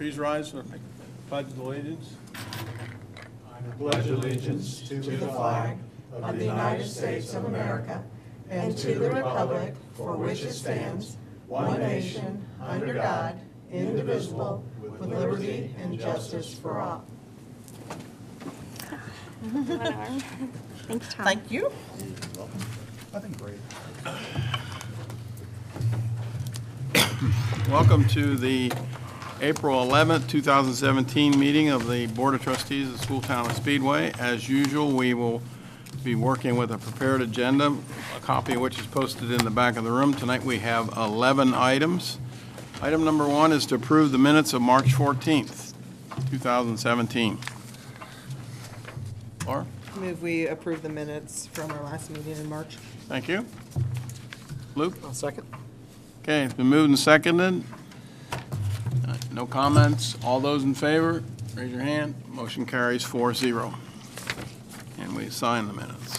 Please rise and pledge allegiance. I pledge allegiance to the flag of the United States of America and to the republic for which it stands, one nation, under God, indivisible, with liberty and justice for all. Thanks, Tom. Thank you. I think great. Welcome to the April 11th, 2017 meeting of the Board of Trustees of the School Town of Speedway. As usual, we will be working with a prepared agenda, a copy of which is posted in the back of the room. Tonight we have 11 items. Item number 1 is to approve the minutes of March 14th, 2017. Laura? Move we approve the minutes from our last meeting in March. Thank you. Luke? I'll second. Okay, it's been moved and seconded. No comments. All those in favor, raise your hand. Motion carries 4-0. And we sign the minutes.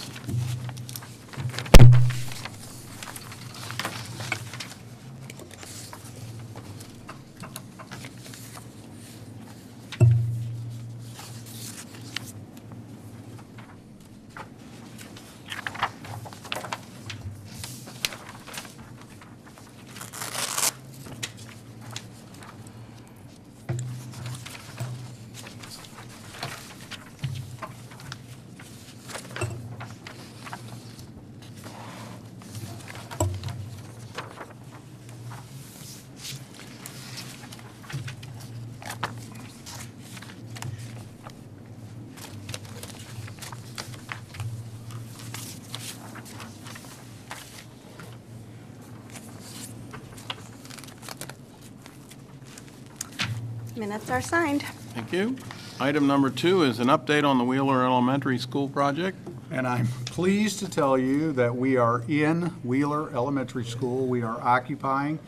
Minutes are signed. Thank you. Item number 2 is an update on the Wheeler Elementary School project. And I'm pleased to tell you that we are in Wheeler Elementary School. We are occupying.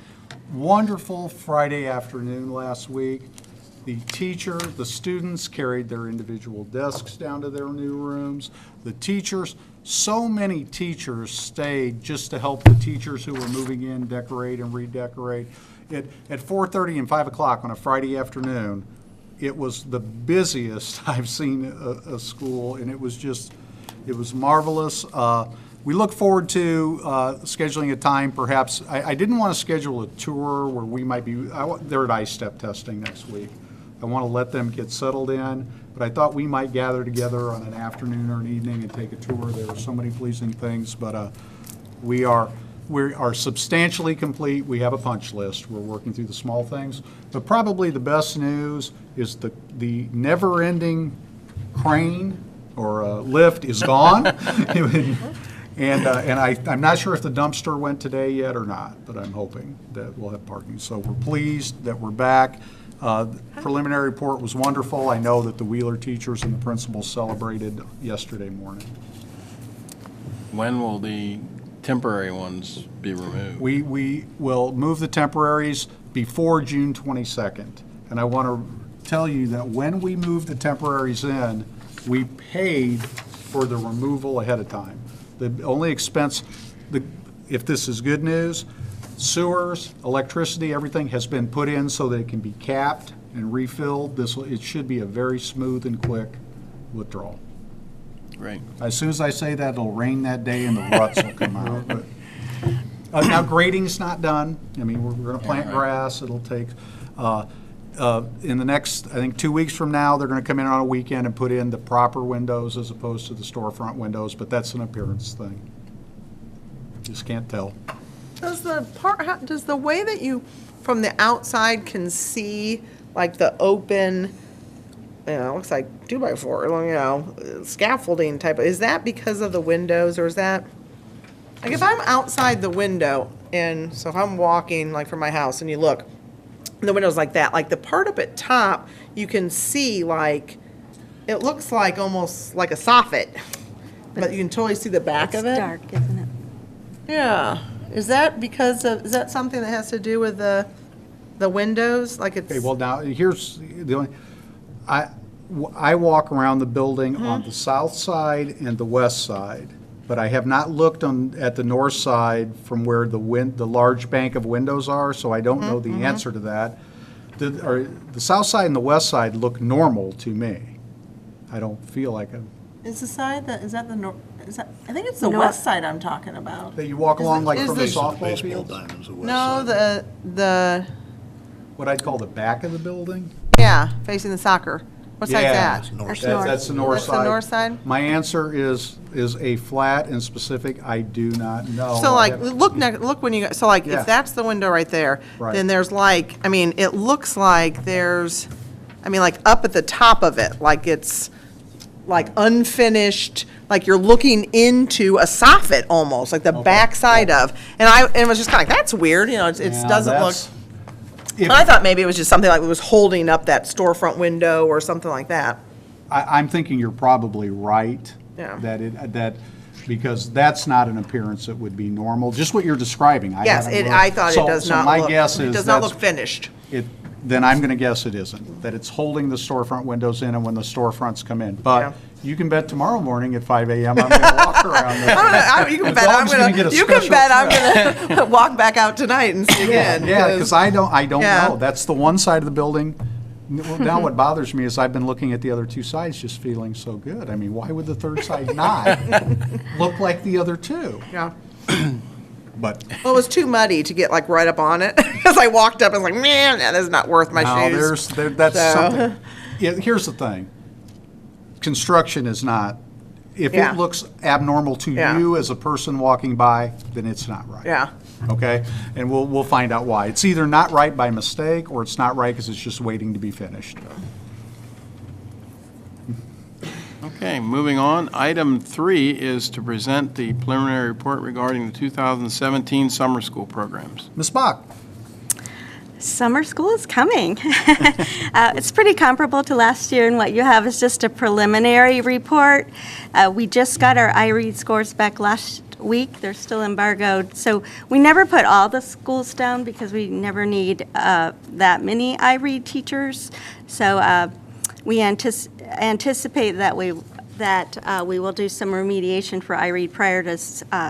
Wonderful Friday afternoon last week. The the students carried their individual desks down to their new rooms. The teachers, so many teachers stayed just to help the teachers who were moving in decorate and redecorate. At 4:30 and 5 o'clock on a Friday afternoon, it was the busiest I've seen a school, and it was marvelous. We look forward to scheduling a time, perhaps. I didn't want to schedule a tour where we might be, they're at ice step testing next week. I want to let them get settled in, but I thought we might gather together on an afternoon or an evening and take a tour. There were so many pleasing things, but we are substantially complete. We have a punch list. We're working through the small things. But probably the best news is the never-ending crane or lift is gone. And I'm not sure if the dumpster went today yet or not, but I'm hoping that we'll have parking. So we're pleased that we're back. The preliminary report was wonderful. I know that the Wheeler teachers and the principals celebrated yesterday morning. When will the temporary ones be removed? We will move the temporaries before June 22nd. And I want to tell you that when we moved the temporaries in, we paid for the removal ahead of time. The only expense, if this is good news, sewers, electricity, everything has been put in so that it can be capped and refilled. It should be a very smooth and quick withdrawal. Great. As soon as I say that, it'll rain that day and the ruts will come out. But, now grading's not done. I mean, we're going to plant grass. It'll take, in the next, I think 2 weeks from now, they're going to come in on a weekend and put in the proper windows as opposed to the storefront windows, but that's an appearance thing. Just can't tell. Does the way that you, from the outside, can see like the open, it looks like 2x4, scaffolding type, is that because of the windows, or is that, like if I'm outside the window, and so if I'm walking like from my house and you look, the window's like that, like the part up at top, you can see like, it looks like almost like a soffit, but you can totally see the back of it. It's dark, isn't it? Yeah. Is that is that something that has to do with the windows? Like it's. Okay, well now, here's the only, I walk around the building on the south side and the west side, but I have not looked at the north side from where the large bank of windows are, so I don't know the answer to that. The south side and the west side look normal to me. I don't feel like Is the side that, is that the nor, is that, I think it's the North. west side I'm talking about. that you walk along like is from the the- softball Baseball field. diamonds, the west No, side. the, What I'd call the back of the building. yeah, facing the soccer. What side's Yeah. that? North That's side. north. That's the north That's side. the north side? My answer is a flat and specific, I do not know. So I like, have- look when you, so like, Yeah. if that's the window right there, Right. then there's like, I mean, it looks like there's, I mean, like up at the top of it, like it's like unfinished, like you're looking into a soffit almost, like the Okay. back side of. And it was just kind of like, that's weird, you know, it Yeah, doesn't look. that's- if- And I thought maybe it was just something like it was holding up that storefront window or something like that. I'm thinking you're probably right. Yeah. Because that's not an appearance that would be normal, just what you're describing. Yes, I thought it does not So my look, guess it is does not that's, look finished. then I'm going to guess it isn't, that it's holding the storefront windows in and when the storefronts come in. Yeah. But you can bet tomorrow morning at 5 a.m. I'm going to walk around there. You can The bet I'm dog's gonna get gonna, a you can special bet treat. I'm gonna walk back out tonight and see again. Yeah, because I don't Yeah. know. That's the one side of the building. Now what bothers me is I've been looking at the other two sides just feeling so good. I mean, why would the third side not look like the other two? Yeah. But Well, it was too muddy to get like right up on it. As I walked up, I was like, man, that is not worth my now shoes. that's So- something. Yeah, here's the thing. Construction is not, if Yeah. it looks abnormal to Yeah. you as a person walking by, then it's not right. Yeah. Okay? And we'll find out why. It's either not right by mistake or it's not right because it's just waiting to be finished. Okay, moving on. Item 3 is to present the preliminary report regarding the 2017 summer school programs. Ms. Bach? Summer school is coming. It's pretty comparable to last year, and what you have is just a preliminary report. We just got our iRead scores back last week. They're still embargoed. So we never put all the schools down because we never need that many iRead teachers. So we anticipate that we will do some remediation for iRead prior to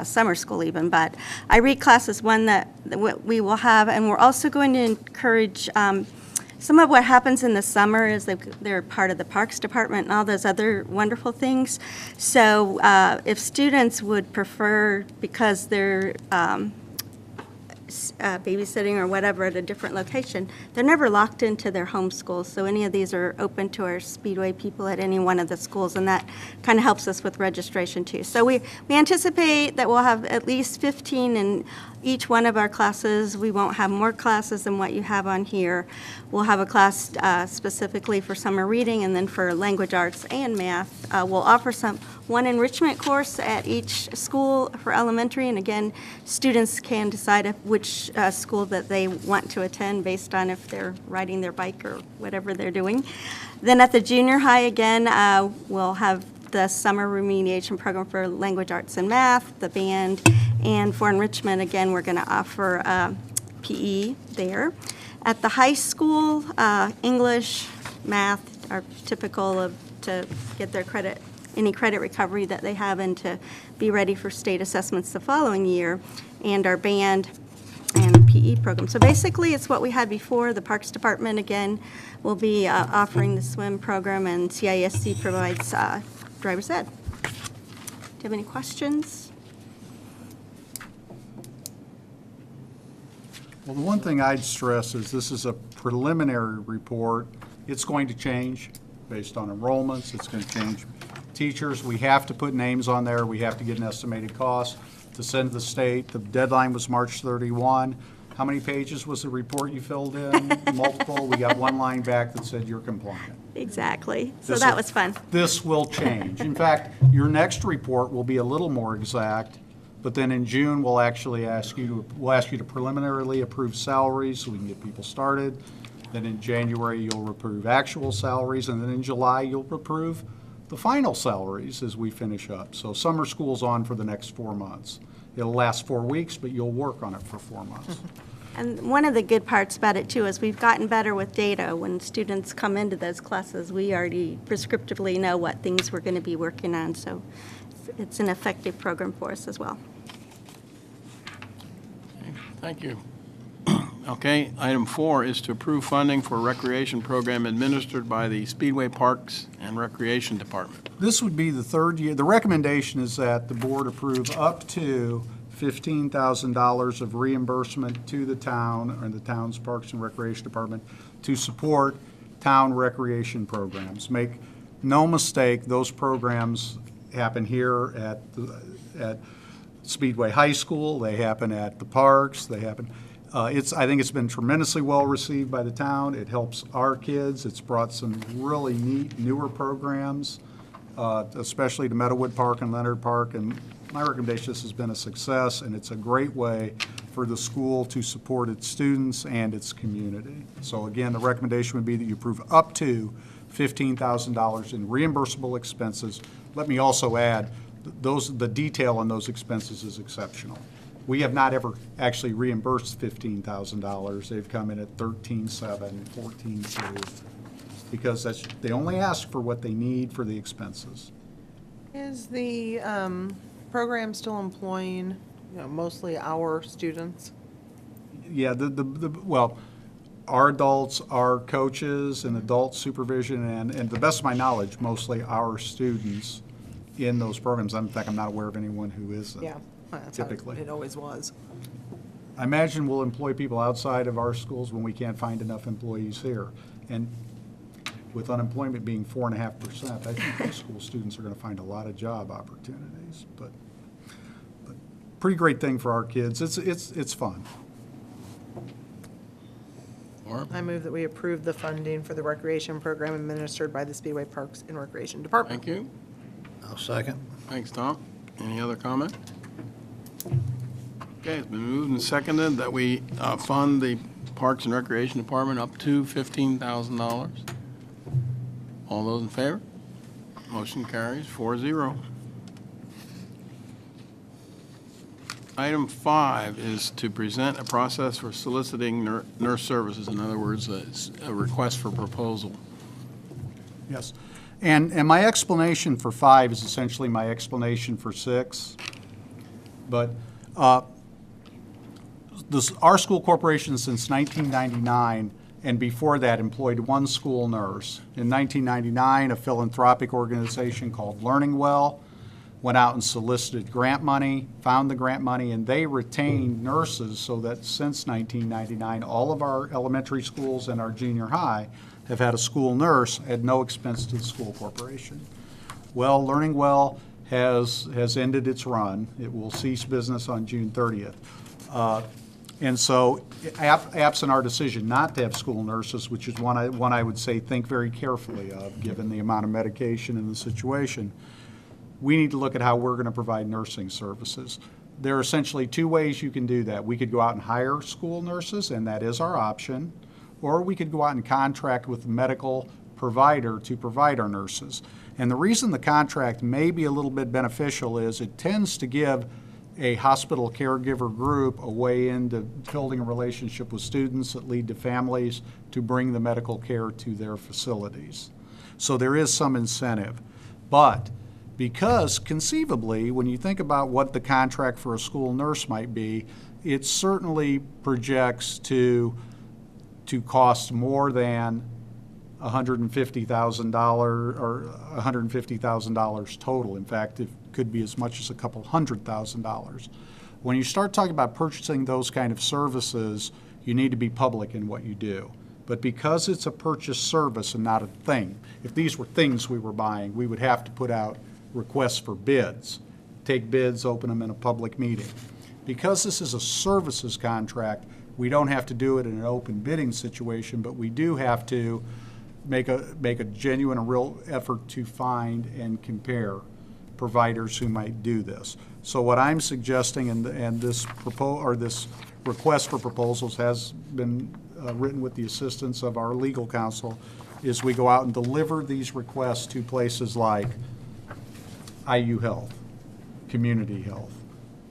summer school even. But iRead class is one that we will have, and we're also going to encourage some of what happens in the summer is they're part of the Parks Department and all those other wonderful things. So if students would prefer, because they're babysitting or whatever at a different location, they're never locked into their home schools. So any of these are open to our Speedway people at any one of the schools, and that kind of helps us with registration too. So we anticipate that we'll have at least 15 in each one of our classes. We won't have more classes than what you have on here. We'll have a class specifically for summer reading, and then for language arts and math. We'll offer one enrichment course at each school for elementary, and again, students can decide which school that they want to attend based on if they're riding their bike or whatever they're doing. Then at the junior high, again, we'll have the summer remediation program for language arts and math, the band, and for enrichment, again, we're going to offer PE there. At the high school, English, math are typical to get their credit, any credit recovery that they have, and to be ready for state assessments the following year, and our band and PE program. So basically, it's what we had before. The Parks Department, again, will be offering the swim program, and CISD provides driver's ed. Do you have any questions? Well, the one thing I'd stress is this is a preliminary report. It's going to change based on enrollments. It's going to change teachers. We have to put names on there. We have to get an estimated cost to send to the state. The deadline was March 31. How many pages was the report you filled in? Multiple. We got one line back that said you're compliant. Exactly. So This that will- was fun. This will change. In fact, your next report will be a little more exact, but then in June, we'll actually ask you to preliminarily approve salaries so we can get people started. Then in January, you'll approve actual salaries, and then in July, you'll approve the final salaries as we finish up. So summer school's on for the next 4 months. It'll last 4 weeks, but you'll work on it for 4 months. And one of the good parts about it too is we've gotten better with data. When students come into those classes, we already prescriptively know what things we're going to be working on. So it's an effective program for us as well. Thank you. Okay, item 4 is to approve funding for a recreation program administered by the Speedway Parks and Recreation Department. This would be the third year. The recommendation is that the board approve up to $15,000 of reimbursement to the town or the town's Parks and Recreation Department to support town recreation programs. Make no mistake, those programs happen here at Speedway High School, they happen at the parks, they happen. I think it's been tremendously well received by the town. It helps our kids. It's brought some really neat newer programs, especially to Meadowood Park and Leonard Park. And my recommendation, this has been a success, and it's a great way for the school to support its students and its community. So again, the recommendation would be that you approve up to $15,000 in reimbursable expenses. Let me also add, the detail on those expenses is exceptional. We have not ever actually reimbursed $15,000. They've come in at $13,700, $14,200, because they only ask for what they need for the expenses. Is the program still employing, mostly our students? Yeah, well, our adults, our coaches, and adult supervision, and to the best of my knowledge, mostly our students in those programs. In fact, I'm not aware of anyone who isn't. Yeah, that's how Typically. it always was. I imagine we'll employ people outside of our schools when we can't find enough employees here. And with unemployment being 4.5%, I think high school students are going to find a lot of job opportunities. But pretty great thing for our kids. It's fun. Or, I move that we approve the funding for the recreation program administered by the Speedway Parks and Recreation Department. thank you. I'll second. Thanks, Tom. Any other comment? Okay, it's been moved and seconded that we fund the Parks and Recreation Department up to $15,000. All those in favor? Motion carries 4-0. Item 5 is to present a process for soliciting nurse services. In other words, a request for proposal. Yes. And my explanation for 5 is essentially my explanation for 6. But our school corporation since 1999, and before that employed one school nurse. In 1999, a philanthropic organization called Learning Well went out and solicited grant money, found the grant money, and they retained nurses so that since 1999, all of our elementary schools and our junior high have had a school nurse at no expense to the school corporation. Well, Learning Well has ended its run. It will cease business on June 30th. And so, absent our decision not to have school nurses, which is one I would say think very carefully of, given the amount of medication in the situation, we need to look at how we're going to provide nursing services. There are essentially 2 ways you can do that. We could go out and hire school nurses, and that is our option, or we could go out and contract with a medical provider to provide our nurses. And the reason the contract may be a little bit beneficial is it tends to give a hospital caregiver group a way into building a relationship with students that lead to families to bring the medical care to their facilities. So there is some incentive. But because conceivably, when you think about what the contract for a school nurse might be, it certainly projects to cost more than $150,000 or $150,000 total. In fact, it could be as much as a couple $100,000. When you start talking about purchasing those kind of services, you need to be public in what you do. But because it's a purchase service and not a thing, if these were things we were buying, we would have to put out requests for bids, take bids, open them in a public meeting. Because this is a services contract, we don't have to do it in an open bidding situation, but we do have to make a genuine and real effort to find and compare providers who might do this. So what I'm suggesting, and this request for proposals has been written with the assistance of our legal counsel, is we go out and deliver these requests to places like IU Health, Community Health,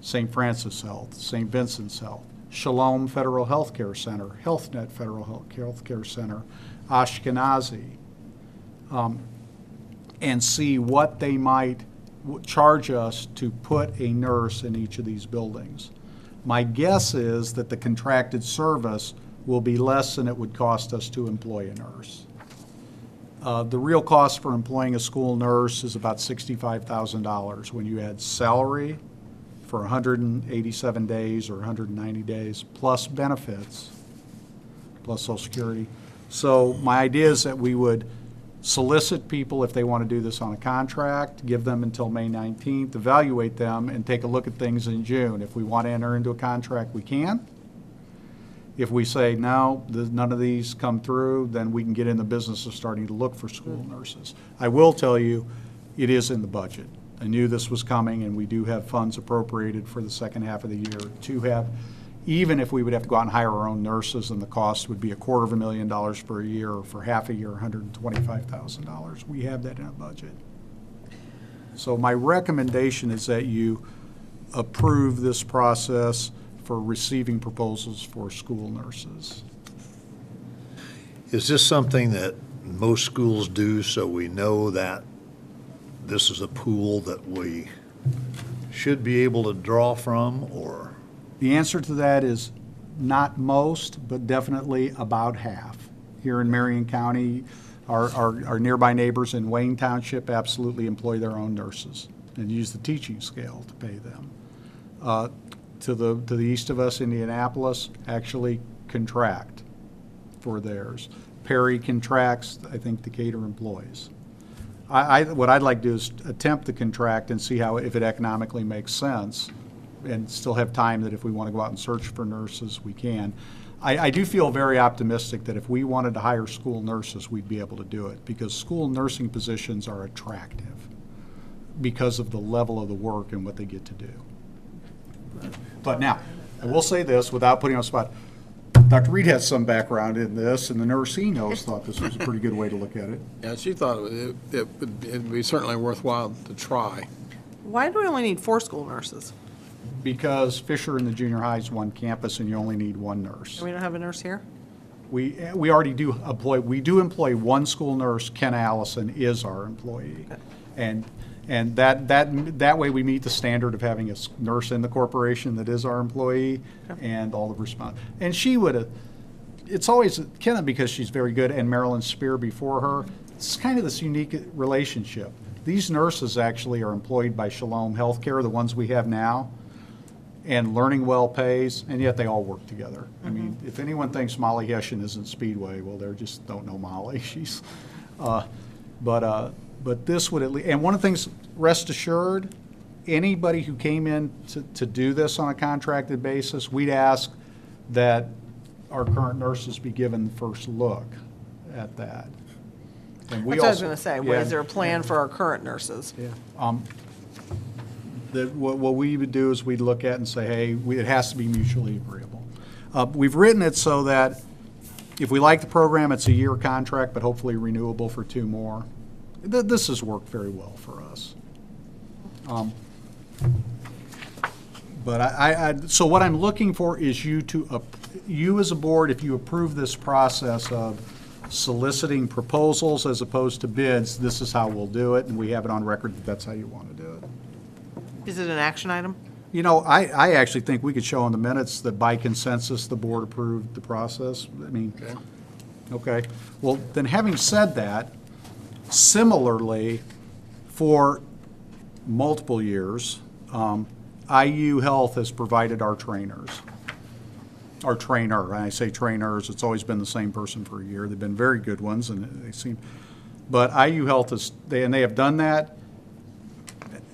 St. Francis Health, St. Vincent's Health, Shalom Federal Health Care Center, HealthNet Federal Health Care Center, Ashkenazi, and see what they might charge us to put a nurse in each of these buildings. My guess is that the contracted service will be less than it would cost us to employ a nurse. The real cost for employing a school nurse is about $65,000 when you add salary for 187 days or 190 days, plus benefits, plus Social Security. So my idea is that we would solicit people if they want to do this on a contract, give them until May 19th, evaluate them, and take a look at things in June. If we want to enter into a contract, we can. If we say, no, none of these come through, then we can get in the business of starting to look for school nurses. I will tell you, it is in the budget. I knew this was coming, and we do have funds appropriated for the second half of the year to have, even if we would have to go out and hire our own nurses, and the cost would be $250,000 per year, or for half a year, $125,000. We have that in our budget. So my recommendation is that you approve this process for receiving proposals for school nurses. Is this something that most schools do so we know that this is a pool that we should be able to draw from, or? The answer to that is not most, but definitely about half. Here in Marion County, our nearby neighbors in Wayne Township absolutely employ their own nurses and use the teaching scale to pay them. To the east of us, Indianapolis, actually contract for theirs. Perry contracts, I think Decatur employs. What I'd like to do is attempt to contract and see how, if it economically makes sense, and still have time that if we want to go out and search for nurses, we can. I do feel very optimistic that if we wanted to hire school nurses, we'd be able to do it, because school nursing positions are attractive because of the level of the work and what they get to do. But now, I will say this without putting on the spot. Dr. Reed has some background in this, and the nurse he knows thought this was a pretty good way to look at it. Yeah, she thought it'd be certainly worthwhile to try. Why do we only need 4 school nurses? Because Fisher and the junior high is one campus, and you only need one nurse. And we don't have a nurse here? We already do employ one school nurse. Ken Allison is our employee. And that way we meet the standard of having a nurse in the corporation that is our employee, and all the response. And she would have, it's always, Kenna, because she's very good, and Marilyn Spear before her, it's kind of this unique relationship. These nurses actually are employed by Shalom Healthcare, the ones we have now, and Learning Well pays, and yet they all work together. I mean, if anyone thinks Molly Hessian isn't Speedway, well, they just don't know Molly. She's, but this would at least, and one of the things, rest assured, anybody who came in to do this on a contracted basis, we'd ask that our current nurses be given first look at that. And we That's what I was also- going to say. yeah. Is there a plan for our current nurses? Yeah. What we would do is we'd look at and say, hey, it has to be mutually agreeable. We've written it so that if we like the program, it's a year contract, but hopefully renewable for 2 more. This has worked very well for us. But so what I'm looking for is you as a board, if you approve this process of soliciting proposals as opposed to bids, this is how we'll do it, and we have it on record that that's how you want to do it. Is it an action item? You know, I actually think we could show in the minutes that by consensus, the board approved the process. I mean, okay. Well, then having said that, similarly, for multiple years, IU Health has provided our trainers. Our trainer, and I say trainers, it's always been the same person for a year. They've been very good ones, and they seem, but IU Health they have done that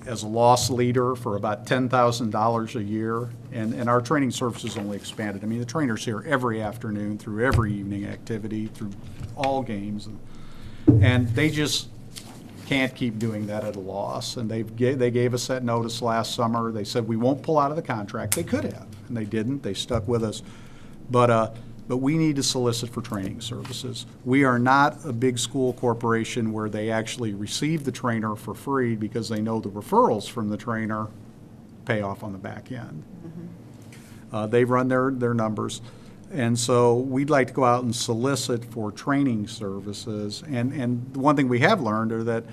as a loss leader for about $10,000 a year, and our training services only expanded. I mean, the trainer's here every afternoon through every evening activity, through all games, and they just can't keep doing that at a loss. And they gave us that notice last summer. They said we won't pull out of the contract. They could have, and they didn't. They stuck with us. But we need to solicit for training services. We are not a big school corporation where they actually receive the trainer for free because they know the referrals from the trainer pay off on the back end. They've run their numbers. And so we'd like to go out and solicit for training services. And one thing we have learned are that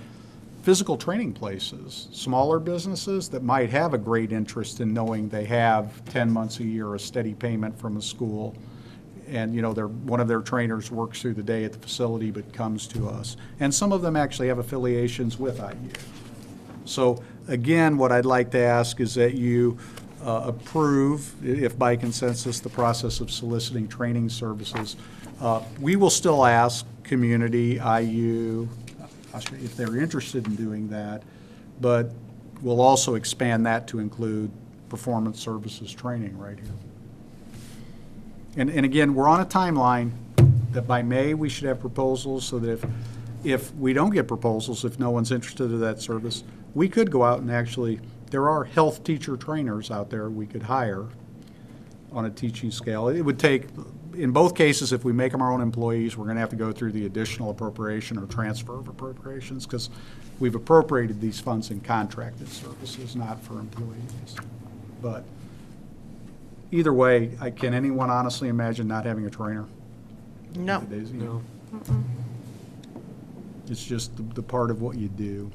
physical training places, smaller businesses that might have a great interest in knowing they have 10 months a year a steady payment from a school, And, you know, one of their trainers works through the day at the facility but comes to us. And some of them actually have affiliations with IU. So again, what I'd like to ask is that you approve, if by consensus, the process of soliciting training services. We will still ask community, IU, if they're interested in doing that, but we'll also expand that to include performance services training right here. And again, we're on a timeline that by May, we should have proposals, so that if we don't get proposals, if no one's interested in that service, we could go out and actually, there are health teacher trainers out there we could hire on a teaching scale. It would take, in both cases, if we make them our own employees, we're going to have to go through the additional appropriation or transfer of appropriations, because we've appropriated these funds in contracted services, not for employees. But either way, can anyone honestly imagine not having a trainer? No. Nowadays, you know? It's just the part of what you do.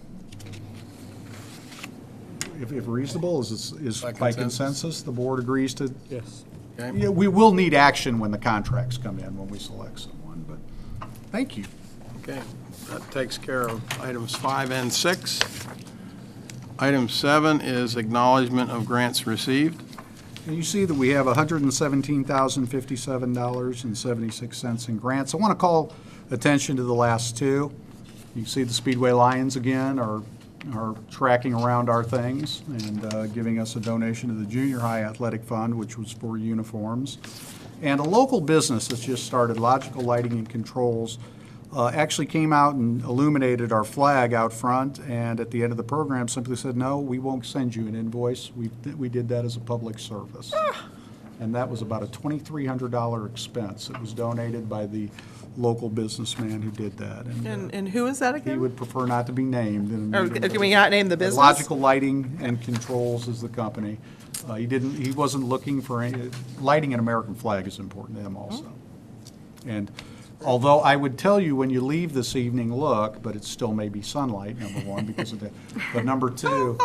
If reasonable, is by consensus, the board agrees to? Yes. Okay. Yeah, we will need action when the contracts come in, when we select someone, but thank you. Okay, that takes care of items 5 and 6. Item 7 is acknowledgement of grants received. And you see that we have $117,057.76 in grants. I want to call attention to the last two. You see the Speedway Lions again are tracking around our things and giving us a donation to the Junior High Athletic Fund, which was for uniforms. And a local business that's just started, Logical Lighting and Controls, actually came out and illuminated our flag out front, and at the end of the program simply said, no, we won't send you an invoice. We did that as a public service. And that was about a $2,300 expense. It was donated by the local businessman who did that. And who is that He again? would prefer not to be named. in a Or meeting, can we not name the business? Logical Lighting and Controls is the company. He wasn't looking for any, lighting an American flag is important to him also. And although I would tell you when you leave this evening, look, but it still may be sunlight, number one, because of that. But number two,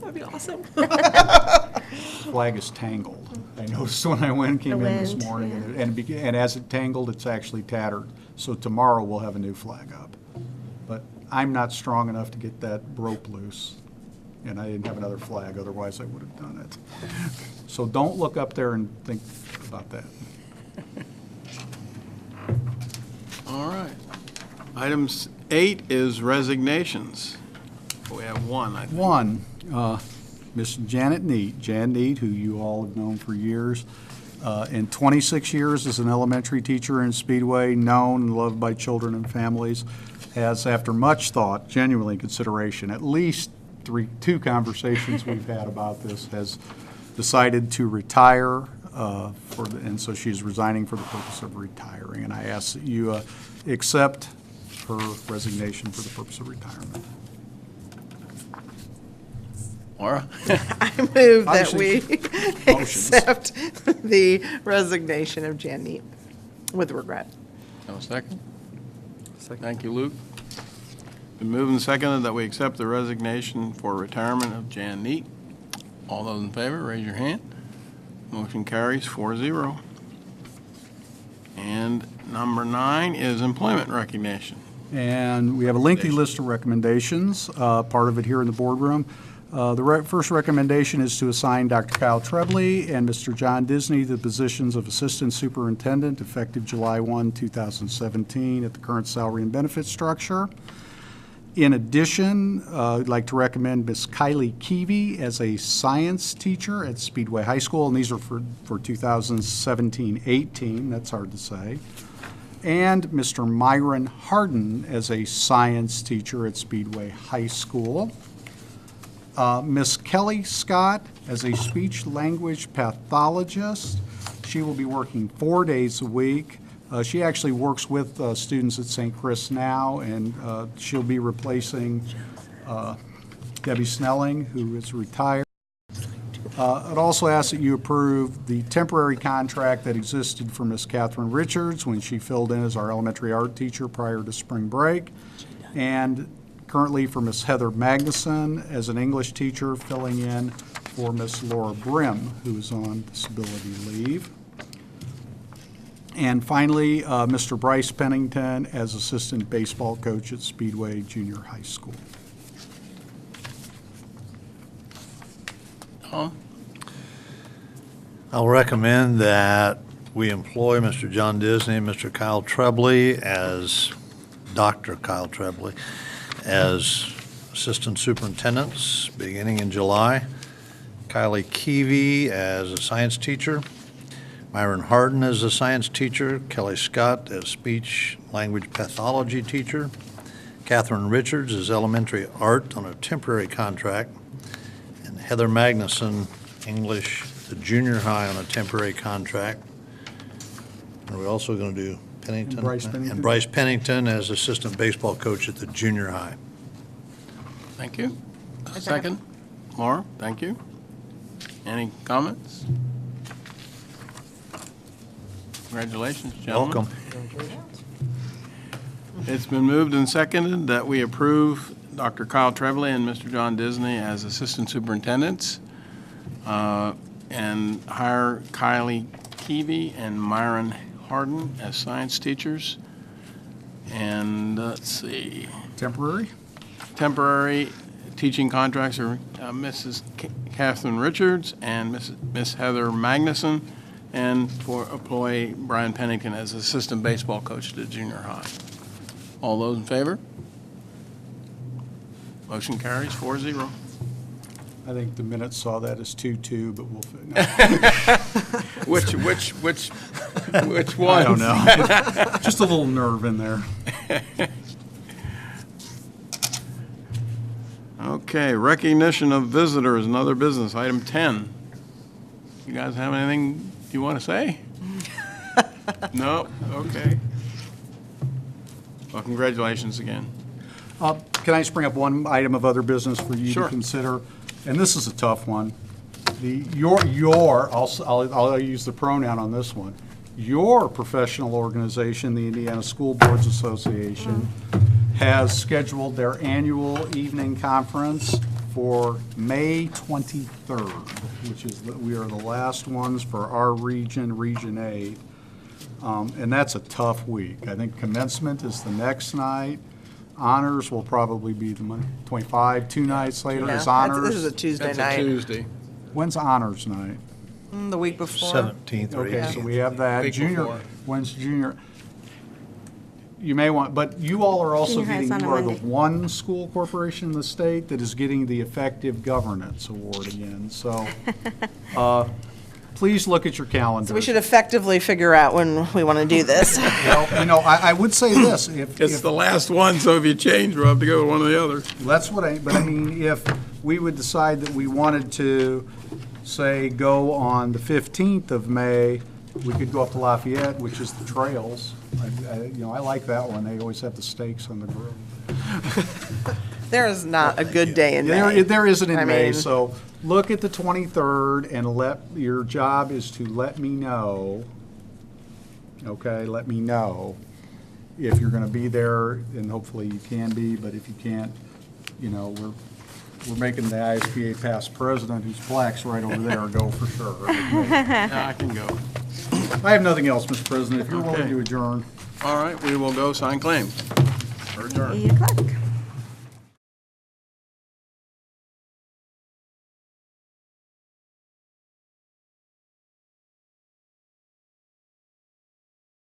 That'd be awesome. the flag is tangled. I noticed when I came The in this wind, morning, yeah. and as it tangled, it's actually tattered. So tomorrow we'll have a new flag up. But I'm not strong enough to get that rope loose, and I didn't have another flag, otherwise I would have done it. So don't look up there and think about that. All right. Item 8 is resignations. We have one, I think. One, Miss Janet Neat. Jan Neat, who you all have known for years. In 26 years as an elementary teacher in Speedway, known and loved by children and families, has, after much thought, genuinely consideration, at least two conversations we've had about this, has decided to retire, and so she's resigning for the purpose of retiring. And I ask that you accept her resignation for the purpose of retirement. Laura? I move that we Obviously, motions. accept the resignation of Jan Neat with regret. No second? Thank you, Luke. Been moved and seconded that we accept the resignation for retirement of Jan Neat. All those in favor, raise your hand. Motion carries 4-0. And number 9 is employment recognition. And we have a lengthy list of recommendations, part of it here in the boardroom. The first recommendation is to assign Dr. Kyle Trebley and Mr. John Disney the positions of Assistant Superintendent effective July 1, 2017 at the current salary and benefit structure. In addition, I'd like to recommend Ms. Kylie Keevy as a science teacher at Speedway High School, and these are for 2017-18, that's hard to say. And Mr. Myron Harden as a science teacher at Speedway High School. Ms. Kelly Scott as a speech-language pathologist. She will be working 4 days a week. She actually works with students at St. Chris now, and she'll be replacing Debbie Snelling, who is retired. I'd also ask that you approve the temporary contract that existed for Ms. Catherine Richards when she filled in as our elementary art teacher prior to spring break, and currently for Ms. Heather Magnuson as an English teacher filling in for Ms. Laura Brim, who is on disability leave. And finally, Mr. Bryce Pennington as assistant baseball coach at Speedway Junior High School. Tom? I'll recommend that we employ Mr. John Disney and Mr. Kyle Trebley as, Dr. Kyle Trebley, as assistant superintendents beginning in July. Kylie Keevy as a science teacher. Myron Harden as a science teacher. Kelly Scott as speech language pathology teacher. Catherine Richards as elementary art on a temporary contract. And Heather Magnuson, English, the junior high on a temporary contract. Are we also going to do Pennington? And Bryce Pennington. And Bryce Pennington as assistant baseball coach at the junior high. Thank you. Second? Laura, thank you. Any comments? Congratulations, gentlemen. Welcome. It's been moved and seconded that we approve Dr. Kyle Trebley and Mr. John Disney as assistant superintendents and hire Kylie Keevy and Myron Harden as science teachers. And let's see, Temporary? temporary teaching contracts are Mrs. Catherine Richards and Miss Heather Magnuson, and for employee Brian Pennington as assistant baseball coach at the junior high. All those in favor? Motion carries 4-0. I think the minutes saw that as 2-2, but we'll, Which one? I don't know. Just a little nerve in there. Okay, recognition of visitors and other business, item 10. You guys have anything you want to say? No? Okay. Well, congratulations again. Can I just bring up one item of other business for you to Sure. consider? And this is a tough one. I'll use the pronoun on this one. Your professional organization, the Indiana School Boards Association, has scheduled their annual evening conference for May 23rd, which is, we are the last ones for our region, Region 8. And that's a tough week. I think commencement is the next night. Honors will probably be the Monday, 25, 2 nights later is This is a honors. Tuesday That's a night, Tuesday. When's honors night? the week before. 17th or Okay, so 18th. we have that. Week Junior, before. when's junior? You may want, but you all are also Junior high's getting, on you a are the Monday. one school corporation in the state that is getting the Effective Governance Award again. So please look at your calendar. So we should effectively figure out when we want to do this. Well, I would say this, It's if, the last one, so if you change, we'll have to go with one or the other. that's what but I mean, if we would decide that we wanted to, say, go on the 15th of May, we could go up to Lafayette, which is the trails. I like that one. They always have the steaks on the grill. There is not a good day in May. There isn't in I May, mean- so look at the 23rd and your job is to let me know, okay, let me know if you're gonna be there, and hopefully you can be, but if you can't, we're making the ISBA past president, who's black's right over there, go for sure. Yeah, I can go. I have nothing else, Mr. President, if you're willing Okay. to adjourn. All right, we will go sign claims. We're adjourned. 8 o'clock.